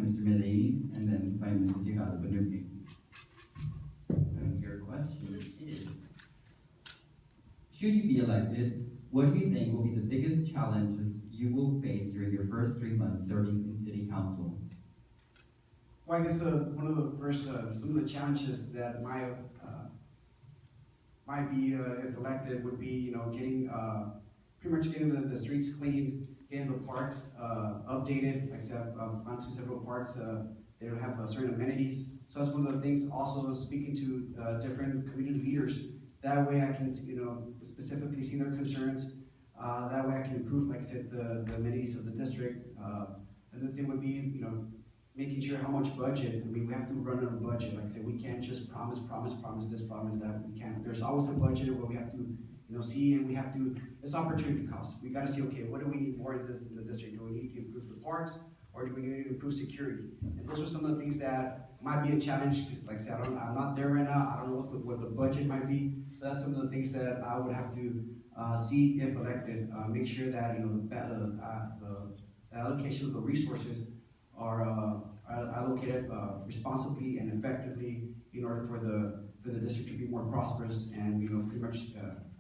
Mr. Medellin, and then by Mrs. Yagala. Your question is, should you be elected, what do you think will be the biggest challenges you will face during your first 3 months serving in City Council? Well, I guess one of the first, some of the challenges that might be if elected would be, getting pretty much getting the streets cleaned, getting the parks updated. Like I said, I've gone to several parks. They don't have certain amenities. So that's one of the things. Also, speaking to different community leaders. That way, I can specifically see their concerns. That way, I can improve, like I said, the amenities of the district. Another thing would be, making sure how much budget. I mean, we have to run on a budget. Like I said, we can't just promise this, promise that. We can't. There's always a budget where we have to, see, and we have to. It's opportunity cost. We got to see, okay, what do we need more in the district? Do we need to improve the parks, or do we need to improve security? And those are some of the things that might be a challenge. Because, like I said, I'm not there right now. I don't know what the budget might be. So that's some of the things that I would have to see if elected. Make sure that the allocation of the resources are allocated responsibly and effectively in order for the district to be more prosperous and pretty much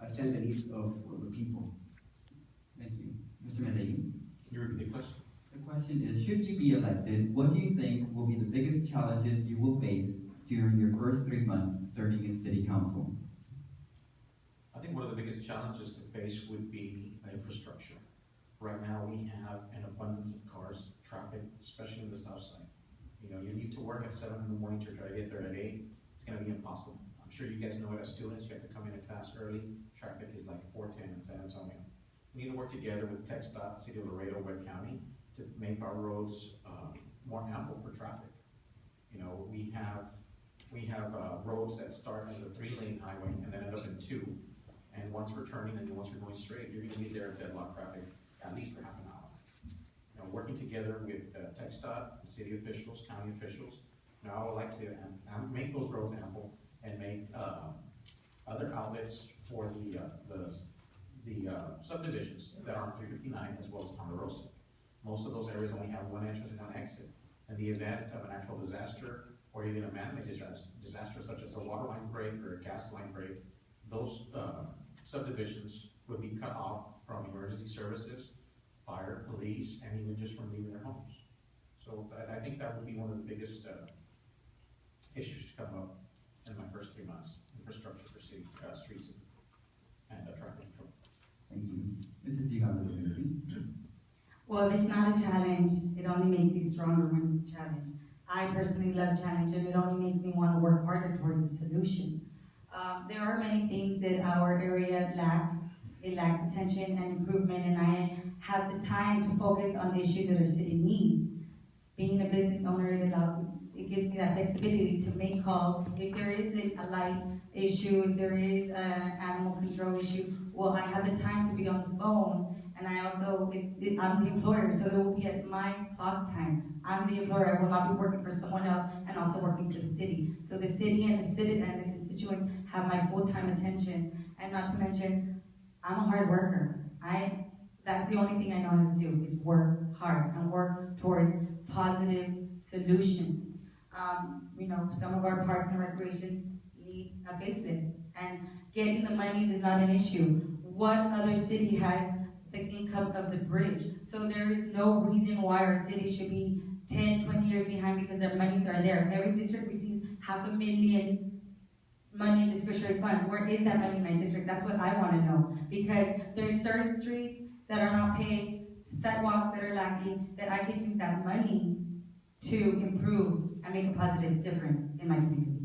attend the needs of the people. Thank you. Mr. Medellin? Can you repeat the question? The question is, should you be elected, what do you think will be the biggest challenges you will face during your first 3 months serving in City Council? I think one of the biggest challenges to face would be infrastructure. Right now we have an abundance of cars, traffic, especially in the south side. You need to work at 7 in the morning to try to get there at 8. It's going to be impossible. I'm sure you guys know it as students. You have to come into class early. Traffic is like 410 in San Antonio. We need to work together with TxDOT, City of Laredo, Webb County, to make our roads more ample for traffic. We have roads that start as a 3-lane highway and then end up in 2. And once we're turning and once we're going straight, you're going to be there at deadlock traffic at least for half an hour. Working together with TxDOT, city officials, county officials, I would like to make those roads ample and make other outlets for the subdivisions that are on 359 as well as Ponderosa. Most of those areas only have one entrance and one exit. In the event of an actual disaster or even a man-made disaster such as a water line break or a gas line break, those subdivisions would be cut off from emergency services, fire, police, and even just from leaving their homes. So I think that would be one of the biggest issues to come up in my first 3 months, infrastructure for city streets and traffic control. Thank you. Mrs. Yagala. Well, if it's not a challenge, it only makes you stronger when it's a challenge. I personally love challenge, and it only makes me want to work harder towards a solution. There are many things that our area lacks. It lacks attention and improvement, and I have the time to focus on the issues that our city needs. Being a business owner, it gives me that flexibility to make calls. If there is a light issue, if there is an animal control issue, well, I have the time to be on the phone, and I also, I'm the employer, so it will be at my clock time. I'm the employer. I will not be working for someone else and also working for the city. So the city and the constituents have my full-time attention, and not to mention, I'm a hard worker. That's the only thing I know how to do is work hard and work towards positive solutions. Some of our parks and recreations need a facelift, and getting the monies is not an issue. What other city has the income of the bridge? So there is no reason why our city should be 10, 20 years behind because their monies are there. Every district receives $500,000 money in discretionary funds. Where is that money in my district? That's what I want to know. Because there's certain streets that are not paid, sidewalks that are lacking, that I could use that money to improve and make a positive difference in my community.